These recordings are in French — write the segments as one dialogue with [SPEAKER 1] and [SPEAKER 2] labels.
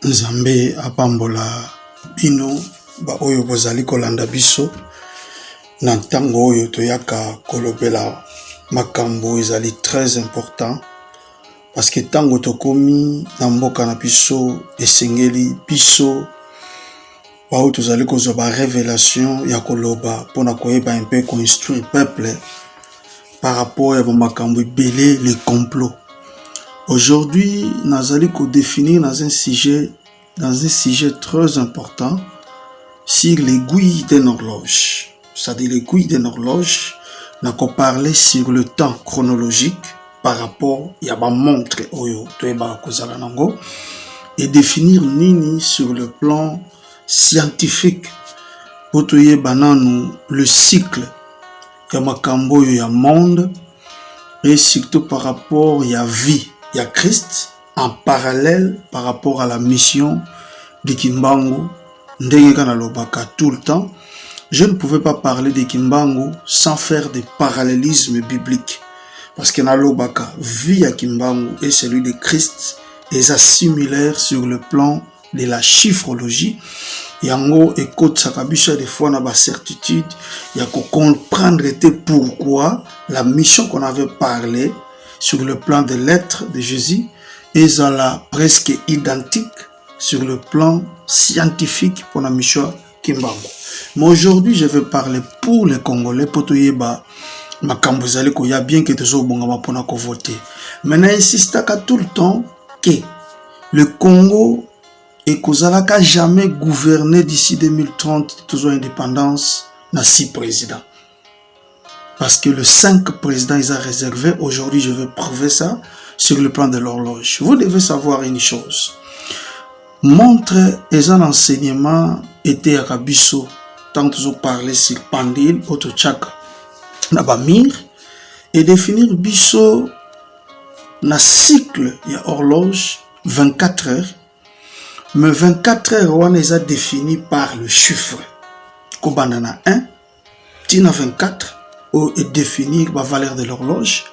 [SPEAKER 1] Nzambe apambola bino ba oyo bozali kolanda biso na ntango oyo toyaka kolobela makambo ezali très important parce que tango tokomi na mboka na biso esengeli biso ba oyo tozali kozwa ba révélation ya koloba pona koyeba un peu construire peuple par rapport à makambo ebele les complots. Aujourd'hui, nazali ko définir dans un sujet très important sur l'aiguille d'une horloge. C'est-à-dire l'aiguille d'une horloge, n'a ko parler sur le temps chronologique par rapport à ma montre oyo toyeba kozala nango et définir nini sur le plan scientifique pour toyeba nanu le cycle ya makambo ya monde et surtout par rapport à vie. Il y a Christ en parallèle par rapport à la mission de Kimbangu, tout le temps. Je ne pouvais pas parler de Kimbangu sans faire des parallélismes bibliques. Parce que na lobaka, vie à Kimbangu et celui de Christ est similaire sur le plan de la chiffrologie. Yango écoute sakabisha des fois na ba certitude, il y a qu'on comprendre pourquoi la mission qu'on avait parlé sur le plan des lettres de Jésus est presque identique sur le plan scientifique pour la mission Kimbangu. Mais aujourd'hui, je vais parler pour les Congolais, pour tout yeba makambo zali ko ya bien que tozo bongama pona ko voter. Maintenant, insiste tout le temps que le Congo et kozalaka jamais gouverné d'ici 2030 toujours indépendance na 6 présidents. Parce que le 5 président ils ont réservé, aujourd'hui je vais prouver ça sur le plan de l'horloge. Vous devez savoir une chose. Montre et un enseignement était à Kabiso, tant que vous parlez sur Pandil, Otochaka, Nabamir, et définir Biso na cycle ya horloge 24 heures. Mais 24 heures, on les a définis par le chiffre. Kobandana 1, Tina 24, ou définir la valeur de l'horloge.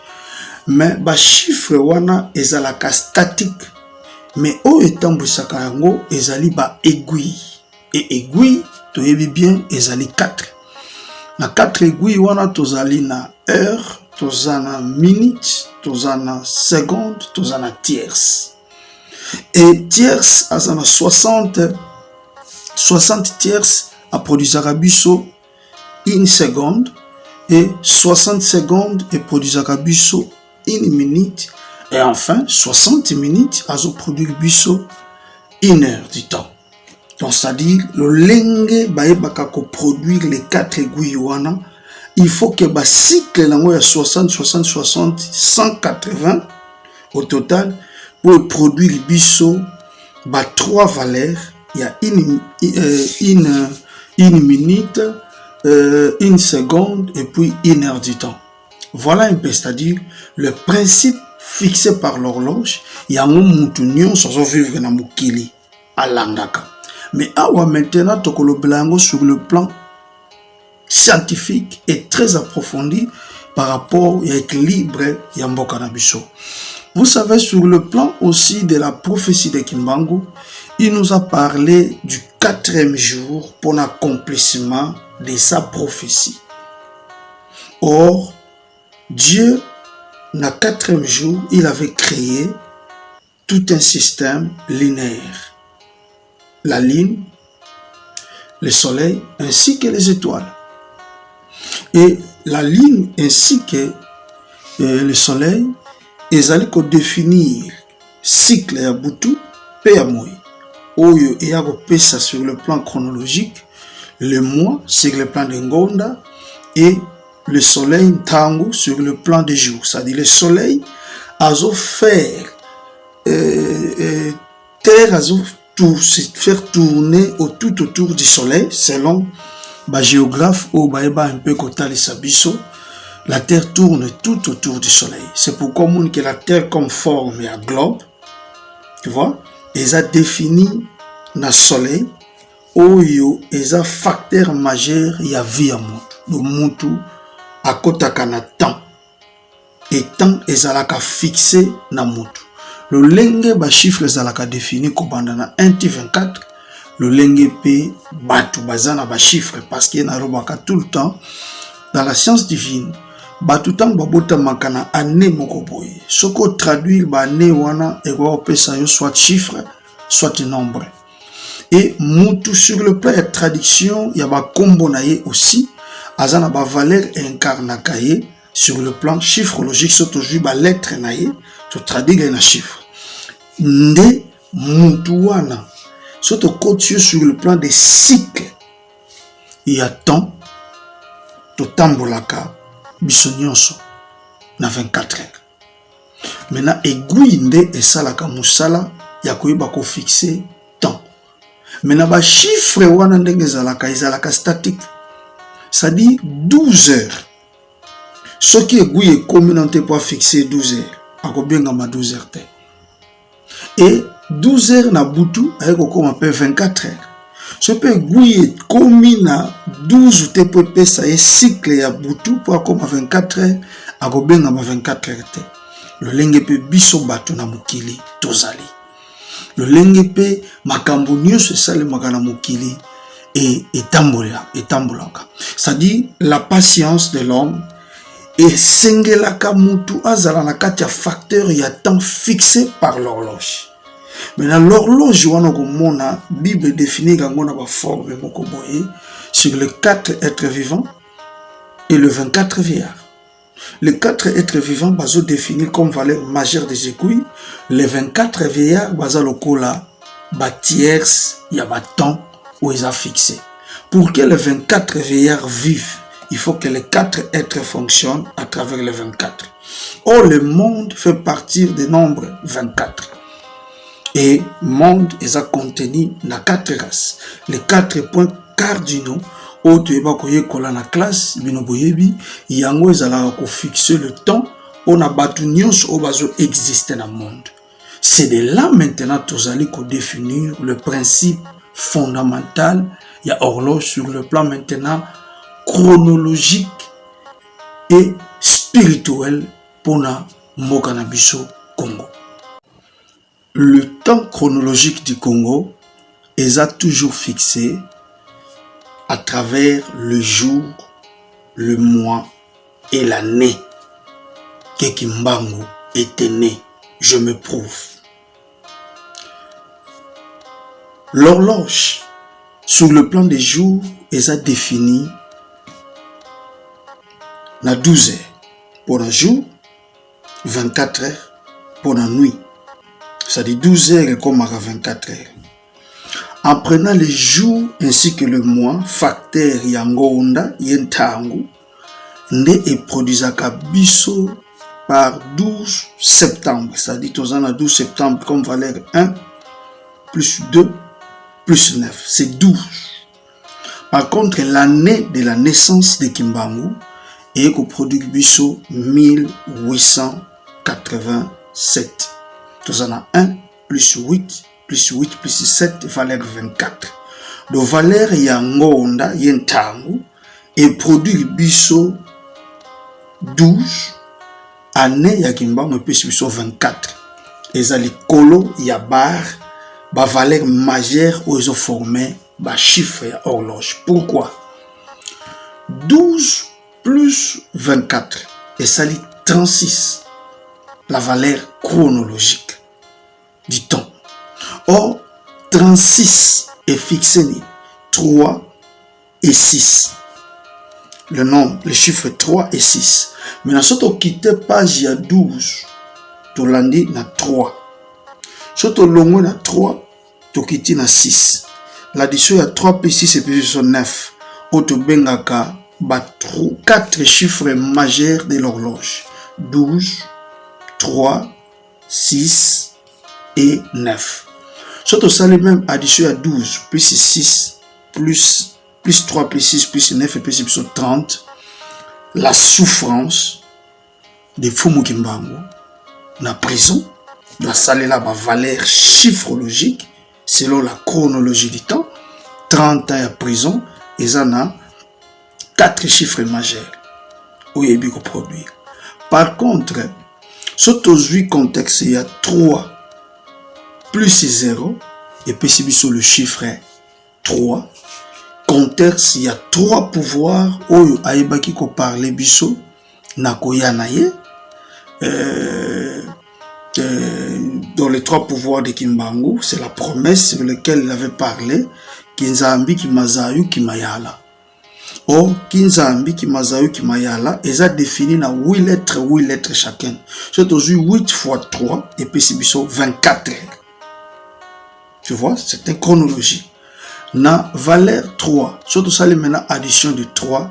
[SPEAKER 1] Mais le chiffre, on est à la statique. Mais au étant boussaka yango, ezali ba aiguille. Et aiguille, tu y bien, ezali 4. Na 4 aiguilles, on a tozali na heure, tozana minute, tozana seconde, tozana tierce. Et tierce, à 60 tierces à produire Arabiso une seconde et 60 secondes et produire Arabiso une minute et enfin 60 minutes à produire Biso 1 heure du temps. Donc c'est-à-dire le lengue baebaka ko produire les 4 aiguilles wana, il faut que ba cycle lango ya 60 180 au total pour produire biso ba 3 valeurs, il y a une minute, 1 seconde et puis 1 heure du temps. Voilà un peu, c'est-à-dire le principe fixé par l'horloge, il y a un moutounion sans vivre na mukili à l'angaka. Mais awa maintenant tokolo blango sur le plan scientifique et très approfondi par rapport à l'équilibre yamboka na biso. Vous savez, sur le plan aussi de la prophétie de Kimbangu, il nous a parlé du 4e jour pour l'accomplissement de sa prophétie. Or, Dieu, le 4e jour, il avait créé tout un système linéaire. La lune, le soleil, ainsi que les étoiles. Et la lune ainsi que le soleil, ils allaient définir cycle ya butu pe ya moi. Oyo et ya pesa sur le plan chronologique, le mois sur le plan de Ngonda et le soleil tango sur le plan des jours. C'est-à-dire le soleil a faire terre a faire tourner tout autour du soleil selon ba géographe ou baeba un peu kotali sabiso. La Terre tourne tout autour du Soleil. C'est pourquoi on dit que la Terre comme forme est un globe. Tu vois? Ils ont défini le Soleil. Oyo, ils ont facteur majeur, il y a vie à monde. Le monde à côté de temps. Et temps, ils ont fixé na monde. Le lenge ba chiffre ezalaka défini kobanda na 1-24. Le lenge pe batu bazana ba chiffre parce qu'il na robaka tout le temps dans la science divine. Batu tang babota makana année moko boye. Soko traduire ba année wana et ko pesa yo soit chiffre soit nombre. Et mutu sur le plan de traduction, il y a ba kombo na ye aussi. Azana ba valeur incarnaka ye sur le plan chiffrologique, surtout ba lettre na ye, to traduire na chiffre. Nde mutu wana, surtout côté sur le plan des cycles. Il y a temps, to tambolaka, biso nyonso, na 24 heures. Maintenant, aiguille nde esalaka musala, ya koyeba ko fixer temps. Maintenant, ba chiffre wana ndenge ezalaka statique. Ça dit 12 heures. Ce qui est gouillé communauté pour fixer 12 heures. Ako benga ma 12 heures. Et 12 heures na butu, ayeko comme appelle 24 heures. Ce peut gouillé communa 12 te peut pesa et cycle ya butu pour comme 24 heures. Ako benga ma 24 heures. Le lenge pe biso batu na mukili tozali. Le lenge pe makambo nyonso esale makana mukili. Et tambolaka. C'est-à-dire la patience de l'homme et sengelaka mutu azala na kati ya facteur ya temps fixé par l'horloge. Maintenant l'horloge wana komona Bible définit kango na ba forme moko boye sur les 4 êtres vivants et le 24 vieillards. Les 4 êtres vivants bazo définir comme valeur majeure des aiguilles, les 24 vieillards baza lokola ba tierce ya ba temps où ils ont fixé. Pour que les 24 vieillards vivent, il faut que les 4 êtres fonctionnent à travers les 24. Or, le monde fait partie du nombre 24. Et le monde est contenu dans 4 races. Les 4 points cardinaux, où tu es dans la classe, yango ezala ko fixer le temps, on a battu nyons au bazo exister dans le monde. C'est de là maintenant que nous allons définir le principe fondamental, il y a horloge sur le plan maintenant chronologique et spirituel pour na Mokanabiso Congo. Le temps chronologique du Congo est toujours fixé à travers le jour, le mois et l'année que Kimbangu était né. Je me prouve. L'horloge, sur le plan des jours, est définie na 12 heures pour un jour, 24 heures pour la nuit. C'est-à-dire 12 heures comme à 24 heures. En prenant les jours ainsi que le mois, facteur yangonda yentangu, ne est produisaka biso par 12 septembre. C'est-à-dire que on a 12 septembre comme valeur 1 plus 2 plus 9, c'est 12. Par contre, l'année de la naissance de Kimbangu est au produit biso 1887. Nous en a 1 plus 8 plus 8 plus 7 valeur 24. Donc valeur yangonda yentangu est produit biso 12. Année ya Kimbangu plus biso 24. Et ça les colo ya bar ba valeur majeure où ils ont formé ba chiffre et horloge. Pourquoi? 12 plus 24 et ça lit 36. La valeur chronologique du temps. Or, 36 est fixé 3 et 6. Le nombre, les chiffres 3 et 6. Mais si on quitte page 12, tu l'as dit 3. Si on longue na 3, tu quittes na 6. L'addition ya 3 plus 6 et plus 9. Auto bengaka 4 chiffres majeurs de l'horloge. 12, 3, 6 et 9. Si on sale même addition à 12 plus 6 plus 3 plus 6 plus 9 et plus 30, la souffrance de Fumu Kimbangu na prison, la salle là ba valeur chiffrologique selon la chronologie du temps, 30 ans à prison, et ça a 4 chiffres majeurs où il y a produire. Par contre, ce 8 contexte, il y a 3 plus 0, et puis si le chiffre 3. Contexte, il y a 3 pouvoirs, où aïbaki ko parle biso, na koya na ye, dans les 3 pouvoirs de Kimbangu, c'est la promesse sur laquelle il avait parlé, Kinzambi Kimazayu Kimayala. Or, Kinzambi Kimazayu Kimayala, ils ont défini na 8 lettres chacun. C'est aujourd'hui 8 fois 3, et puis c'est 24 heures. Tu vois, c'est une chronologie. Na valeur 3, surtout ça, maintenant addition de 3,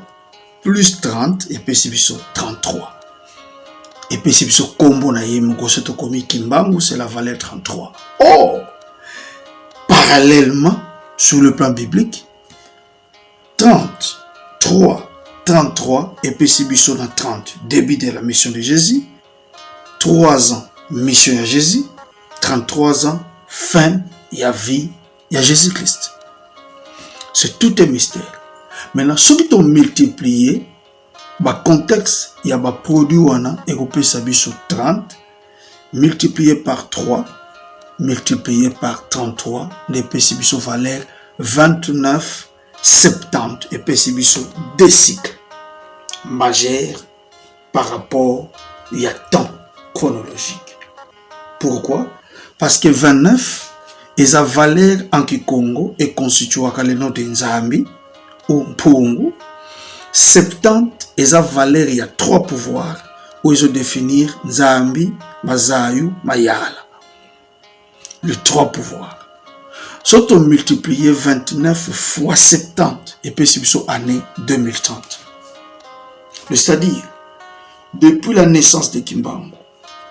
[SPEAKER 1] plus 30, et puis c'est 33. Et puis c'est ce combo na yemoko seto komi Kimbangu, c'est la valeur 33. Oh! Parallèlement, sur le plan biblique, 33, 33, et puis c'est dans 30, début de la mission de Jésus, 3 ans, mission à Jésus, 33 ans, fin, il y a vie, il y a Jésus-Christ. C'est tout un mystère. Maintenant, ceux qui ont multiplié, le contexte, il y a un produit et on peut s'habiller sur 30, multiplié par 3, multiplié par 33, les PCB sur valeur 29, 70, et PCB sur 2 cycles majeurs par rapport il y a temps chronologique. Pourquoi? Parce que 29 est la valeur en Kikongo et constitue le nom de Nzambi ou Mpungu. 70 est la valeur, il y a 3 pouvoirs où ils ont défini Nzambi, Mazayu, Mayala. Les 3 pouvoirs. Soit on multiplié 29 fois 70 et puis c'est année 2030. C'est-à-dire, depuis la naissance de Kimbangu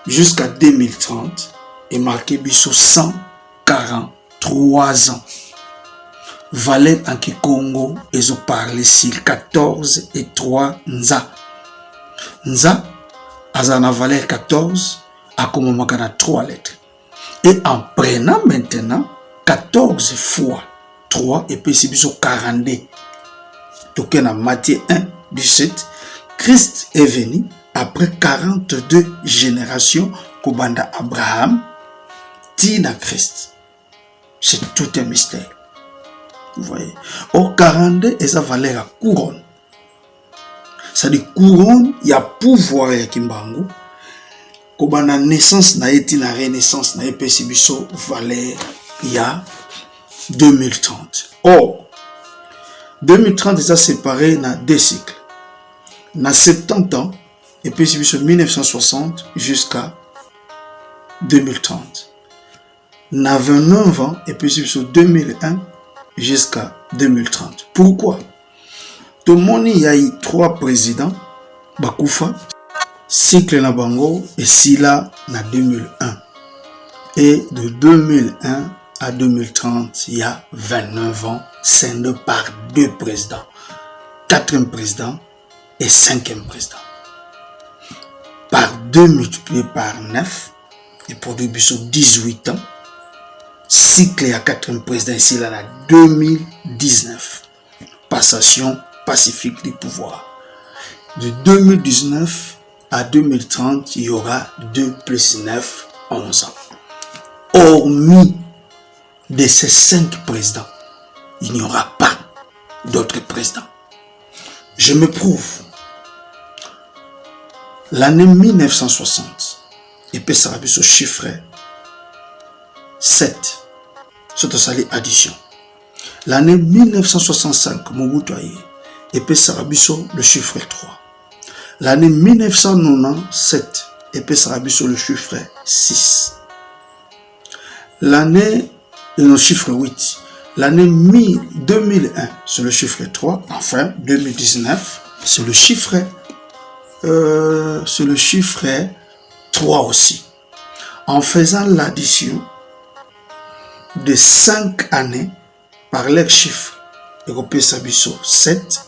[SPEAKER 1] jusqu'à 2030, est marqué biso 143 ans. Valeur en Kikongo, ils ont parlé sur 14 et 3 Nza. Nza, a na valeur 14, a comme magana 3 lettres. Et en prenant maintenant 14 fois 3, et puis c'est 42. Donc dans Matthieu 1, 17, Christ est venu après 42 générations Kobanda Abraham, Tina Christ. C'est tout un mystère. Vous voyez. Or 42 et ça valait la couronne. C'est-à-dire couronne, il y a pouvoir à Kimbangu. Kobanda naissance na été na renaissance na epesibiso valait il y a 2030. Or 2030 est séparé dans 2 cycles. Dans 70 ans, et puis sur 1960 jusqu'à 2030. Dans 29 ans, et puis sur 2001 jusqu'à 2030. Pourquoi? Tout le monde, il y a eu 3 présidents, Bakoufa, cycle na Bango, et Sila na 2001. Et de 2001 à 2030, il y a 29 ans, scindés par 2 présidents. 4e président et 5e président. Par 2 multiplié par 9, et produit 18 ans. Cycle à 4e président ici là, 2019. Passation pacifique du pouvoir. De 2019 à 2030, il y aura 2 plus 9, 11 ans. Hormis de ces 5 présidents, il n'y aura pas d'autres présidents. Je me prouve. L'année 1960, et puis ça va se chiffrer 7. C'est ça addition. L'année 1965, Mobutu Aye, et puis ça va le chiffre 3. L'année 1997, et puis ça va le chiffre 6. L'année, le chiffre 8. L'année 2001, c'est le chiffre 3. Enfin, 2019, c'est le chiffre 3 aussi. En faisant l'addition de 5 années par leur chiffre, Européen Sabiso 7,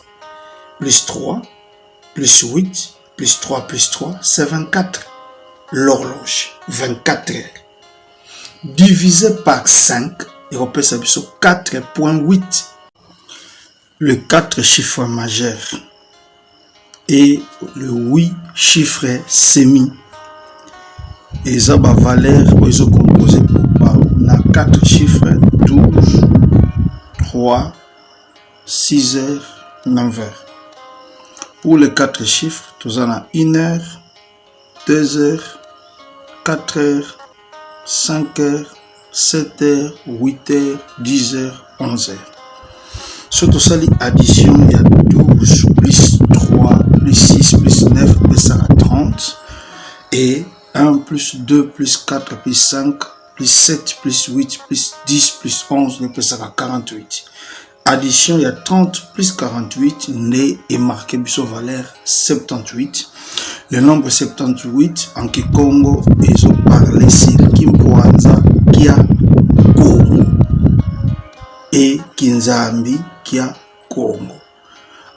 [SPEAKER 1] plus 3, plus 8, plus 3, plus 3, c'est 24. L'horloge, 24 heures. Divisé par 5, Européen Sabiso 4.8. Le 4 chiffre majeur et le 8 chiffre semi. Et ça va valeur, ils ont composé pour na 4 chiffres 12, 3, 6 heures, 9 heures. Pour les 4 chiffres, nous avons 1 heure, 2 heures, 4 heures, 5 heures, 7 heures, 8 heures, 10 heures, 11 heures. Surtout ça, l'addition, il y a 12 plus 3 plus 6 plus 9 plus 30. Et 1 plus 2 plus 4 plus 5 plus 7 plus 8 plus 10 plus 11 plus 48. Addition, il y a 30 plus 48, né et marqué sur valeur 78. Le nombre 78 en Kikongo, ils ont parlé sur Kimpoanza, Kia Kongo et Kinzambi, Kia Kongo.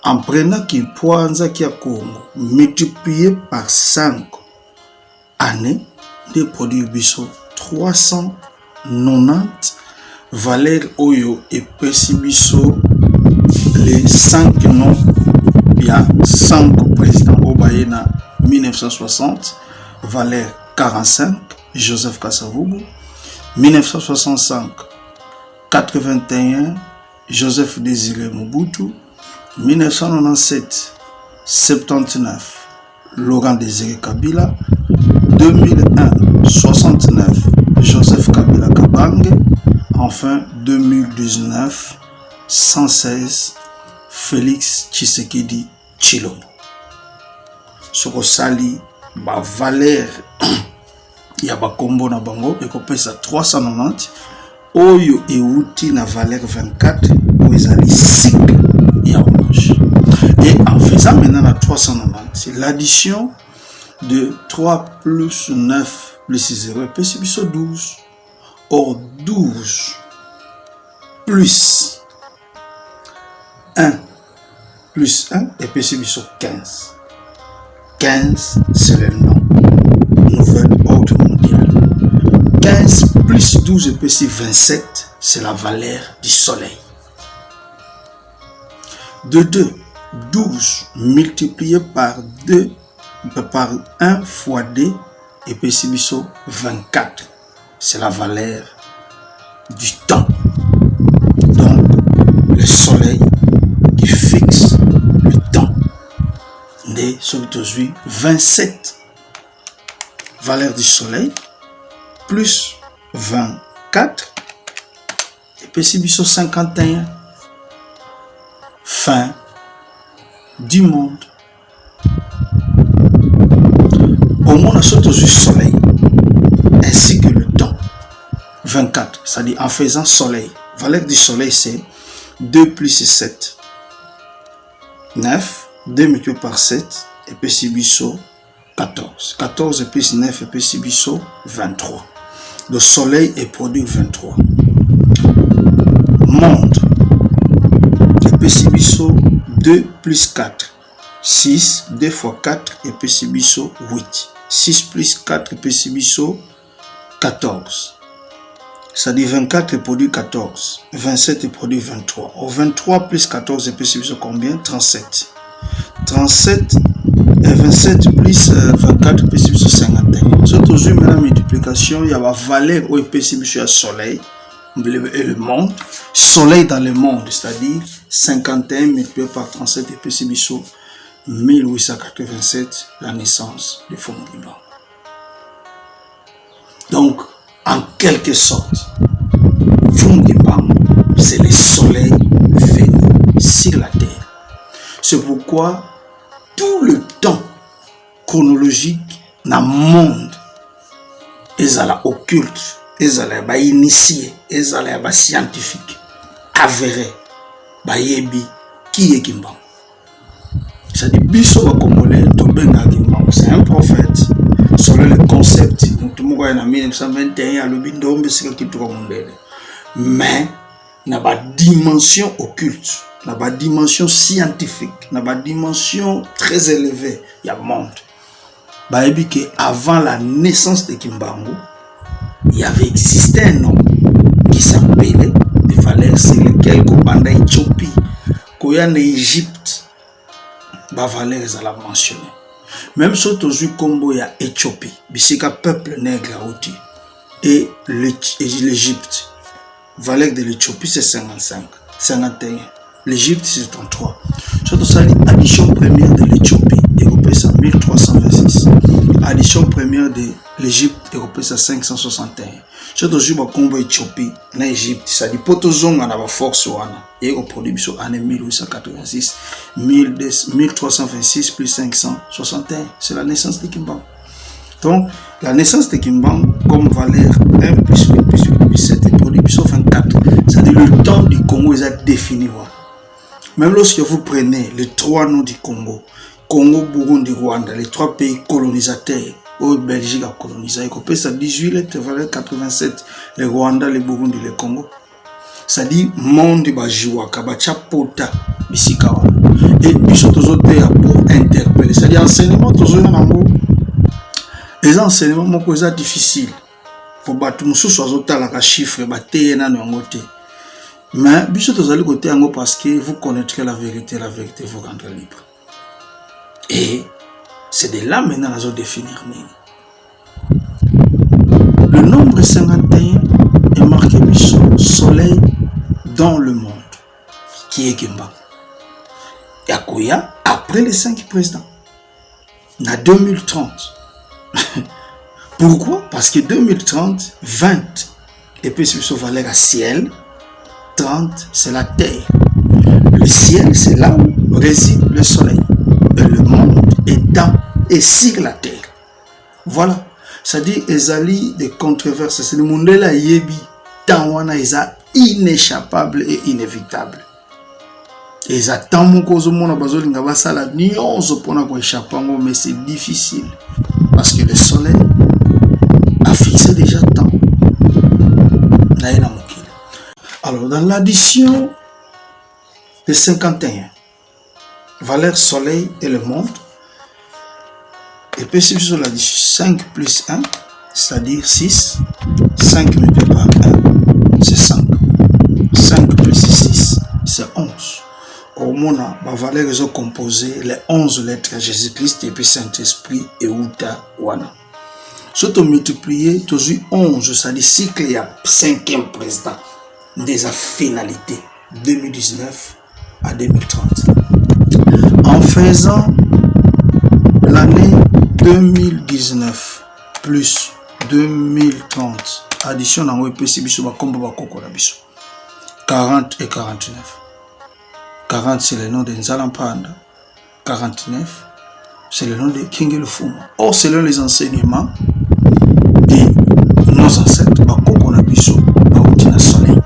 [SPEAKER 1] En prenant Kimpoanza, Kia Kongo, multiplié par 5 années, les produits Bisso 390 valeur Oyo et Pesibiso, les 5 noms, il y a 5 présidents Obayena 1960, valeur 45, Joseph Kasavubu, 1965, 81, Joseph Désiré Mobutu, 1997, 79, Laurent Désiré Kabila, 2001, 69, Joseph Kabila Kabange, enfin 2019, 116, Félix Tshisekedi Tshilombo. Soko sali ba valeur ya ba kombo na bango ekopesa 390 oyo euti na valeur 24 où ezali cycle ya orange. Et en faisant maintenant la 390, l'addition de 3 plus 9 plus 0 est sur 12. Or 12 plus 1 plus 1 est sur 15. 15, c'est le nom. Nouvel ordre mondial. 15 plus 12 est sur 27, c'est la valeur du soleil. De 2, 12 multiplié par 2, par 1 fois 2 est sur 24. C'est la valeur du temps. Donc, le soleil qui fixe le temps. Né sur 27. Valeur du soleil plus 24 et sur 51. Fin du monde. Au monde, sur le soleil ainsi que le temps. 24, c'est-à-dire en faisant soleil. Valeur du soleil, c'est 2 plus 7. 9, 2 multiplié par 7, et puis 14. 14 plus 9, et puis 23. Le soleil est produit 23. Monde, et puis 2 plus 4. 6, 2 fois 4, et puis 8. 6 plus 4, et puis 14. Ça dit 24 est produit 14. 27 est produit 23. Or 23 plus 14 est plus combien? 37. 37 et 27 plus 24 est plus 51. C'est toujours la multiplication. Il y a la valeur où est plus le soleil et le monde. Soleil dans le monde, c'est-à-dire 51 multiplié par 37 est plus 1887, la naissance de Fondimba. Donc, en quelque sorte, Fondimba, c'est le soleil venu sur la terre. C'est pourquoi tout le temps chronologique dans le monde est à la occulte, est à la initié, est à la scientifique, avéré, bayebi, qui est Kimba. C'est-à-dire, Bisso va congolais, Tobenga Kimba, c'est un prophète. Selon le concept, en 1921, mais il y a une dimension occulte, il y a une dimension scientifique, il y a une dimension très élevée, il y a un monde. Avant la naissance de Kimbangu, il y avait existé un homme qui s'appelait de valeurs sur lesquelles Kobanda Éthiopie, Koyan Égypte, ba valeurs à la mentionner. Même si tu as Combo, il y a Éthiopie, c'est un peuple nègre à outil. et l'Égypte. Valeur de l'Éthiopie, c'est 55. 51. L'Égypte, c'est 33. Surtout ça, l'addition première de l'Éthiopie, européenne, c'est 1326. Addition première de l'Égypte, européenne, c'est 561. Surtout si on combat l'Éthiopie, l'Égypte, ça dit pas toujours on a la force et au produit sur année 1886, 1326 plus 561, c'est la naissance de Kimbangu. Donc, la naissance de Kimbangu, comme valeur 1 plus 8 plus 8 plus 7 est produit sur 24. C'est-à-dire le temps du Congo est défini. Même lorsque vous prenez les trois noms du Congo, Congo, Burundi, Rwanda, les trois pays colonisateurs, où Belgique a colonisé, ça 18 lettres, valeur 87, le Rwanda, le Burundi, le Congo. Ça dit monde bajiwa kabacha pota bisikawa. Et puis surtout pour interpeller. C'est-à-dire enseignement toujours nango. Les enseignements moko ça difficile. Pour battre musu soit la chiffre baté na ngote. Mais biso tozali côté yango parce que vous connaîtrez la vérité vous rendra libre. Et c'est de là maintenant nous allons définir. Le nombre 51 est marqué biso soleil dans le monde qui est Kimbangu. Yakoya après les 5 présidents. En 2030. Pourquoi? Parce que 2030, 20 et puis c'est valeur à ciel, 30 c'est la terre. Le ciel c'est là où réside le soleil. Et le monde est dans et sur la terre. Voilà. Ça dit ezali des controverses. C'est le monde là yebi tant wana eza inéchappable et inévitable. Et ça tant mon cause mon bazolinga basala nyonso pona ko échapper mais c'est difficile parce que le soleil a fixé déjà temps. Alors dans l'addition de 51 valeur soleil et le monde et puis si sur l'addition 5 plus 1 c'est-à-dire 6, 5 multiplié par 1 c'est 5, 5 plus 6 c'est 11. Au monde ma valeur est composée les 11 lettres Jésus-Christ et puis Saint-Esprit et Uta Wana. Surtout multiplié, toujours 11, ça dit cycle, il y a 5e président des finalités 2019 à 2030. En faisant l'année 2019 plus 2030, addition dans l'EPC, 40 et 49. 40 c'est le nom de Nzalampanda, 49 c'est le nom de Kingelo Fuma. Or, selon les enseignements de nos ancêtres, Bakoko Nabiso, Baoutina Soleil.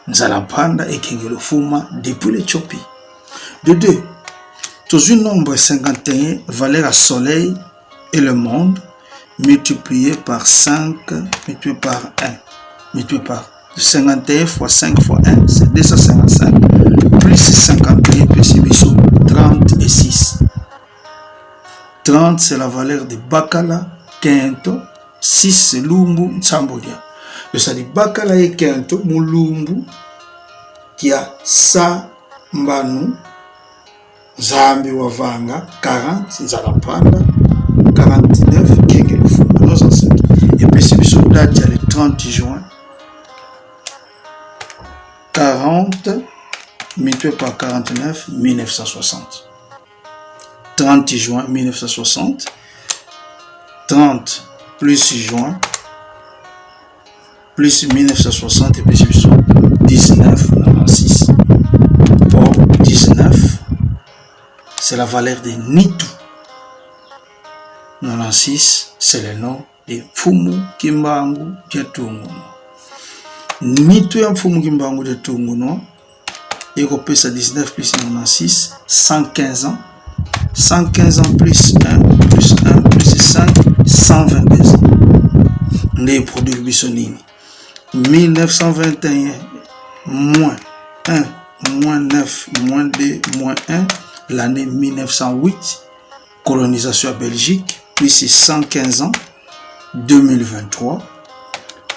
[SPEAKER 1] Nzalampanda et Kingelo Fuma depuis l'Éthiopie. De deux, tous un nombre 51 valeur à soleil et le monde multiplié par 5, multiplié par 1, multiplié par 51 fois 5 fois 1, c'est 255, plus 51, plus 30 et 6. 30 c'est la valeur de Bakala, Kento, 6 c'est Lumbu, Tsambodia. C'est-à-dire Bakala et Kento, Mulumbu, qui a Sambanu, Zambi Wavanga, 40, Nzalampanda, 49, Kengelufu, nos ancêtres. Et puis c'est le date, il y a le 30 juin, 40, multiplié par 49, 1960. 30 juin 1960, 30 plus juin, plus 1960 et puis 1996. Or, 19, c'est la valeur de Nitu. 96, c'est le nom de Fumu Kimbangu de Tunguno. Nitu ya Fumu Kimbangu de Tunguno, et qu'on peut ça 19 plus 96, 115 ans. 115 ans plus 1 plus 1 plus 5, 122 ans. Les produits Bissonini. 1921, moins 1, moins 9, moins 2, moins 1. L'année 1908, colonisation à Belgique, plus 115 ans, 2023.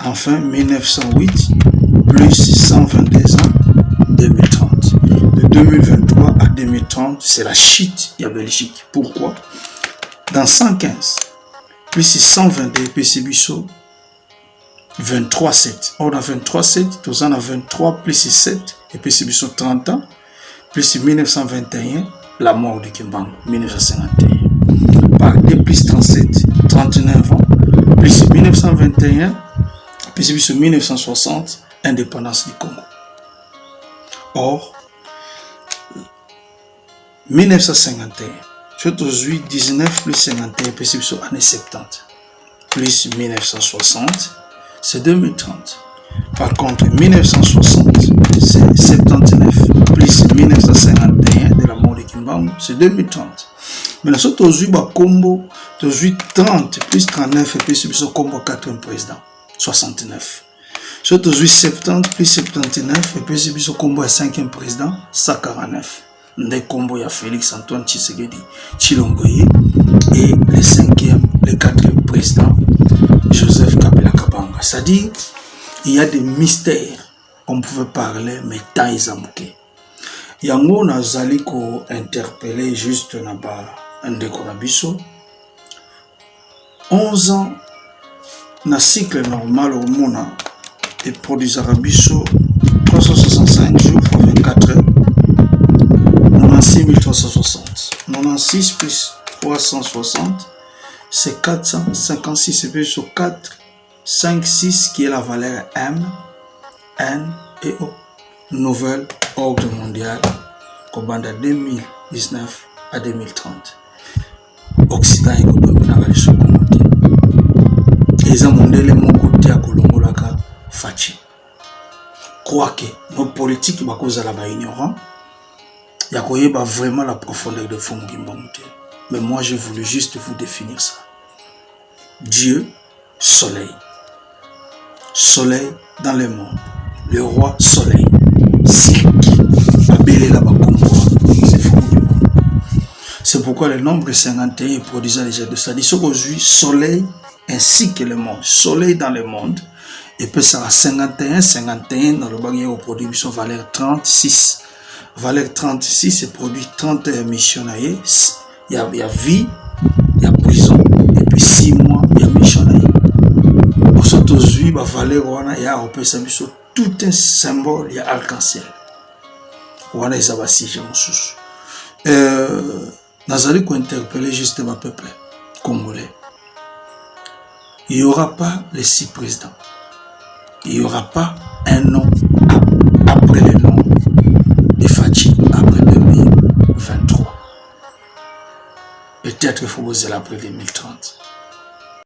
[SPEAKER 1] Enfin, 1908, plus 122 ans, 2030. De 2023 à 2030, c'est la chute de la Belgique. Pourquoi? Dans 115, plus 122 epesi biso 23,7. On a 23,7, tous on a 23 plus 7 epesi biso 30 ans, plus 1921, la mort de Kimbangu, 1951. Par 2 plus 37, 39 ans, plus 1921, epesi biso 1960, indépendance du Congo. Or, 1951, aujourd'hui 19 plus 51, epesi biso année 70, plus 1960, c'est 2030. Par contre, 1960, c'est 79, plus 1951 de la mort de Kimbangu, c'est 2030. Mais là, aujourd'hui, Combo, aujourd'hui 30 plus 39, et puis c'est Combo 4e président, 69. Aujourd'hui 70 plus 79, et puis c'est Combo 5e président, 149. Ndé Combo, il y a Félix Antoine Tshisekedi Tshilombo et le 5e, le 4e président, Joseph Kabila Kabanga. C'est-à-dire, il y a des mystères qu'on pouvait parler, mais tant ils ont manqué. Yango nazali ko interpeller juste naba ndeko na biso. 11 ans na cycle normal au mona et produisera biso 365 jours pour 24 heures. 96 360. 96 plus 360, c'est 456, et puis sur 4, 5, 6 qui est la valeur M, N et O. Nouvel ordre mondial, Kobanda 2019 à 2030. Occident est dominé à l'échelle mondiale. Les amondés mon côté à Kolongolaka Fachi. Crois que nos politiques va causer la ignorant. Il y a vraiment la profondeur de fond qui monte. Mais moi, je voulais juste vous définir ça. Dieu, soleil. Soleil dans le monde. Le roi soleil. C'est qui? C'est pourquoi le nombre 51 est produisant déjà de ça. C'est qu'aujourd'hui, soleil ainsi que le monde. Soleil dans le monde. Et puis ça a 51 dans le bagage au produit son valeur 36. Valeur 36, c'est produit 30 missionnaires. Il y a vie, il y a prison, et puis 6 mois, il y a missionnaire. Pour ça, aujourd'hui, la valeur, il y a tout un symbole, il y a arc-en-ciel. Il y a des abassiges en sous. Nous allons interpeller juste le peuple congolais. Il n'y aura pas les 6 présidents. Il n'y aura pas un nom après le nom de Fachi après 2023. Peut-être qu'il faut poser après 2030.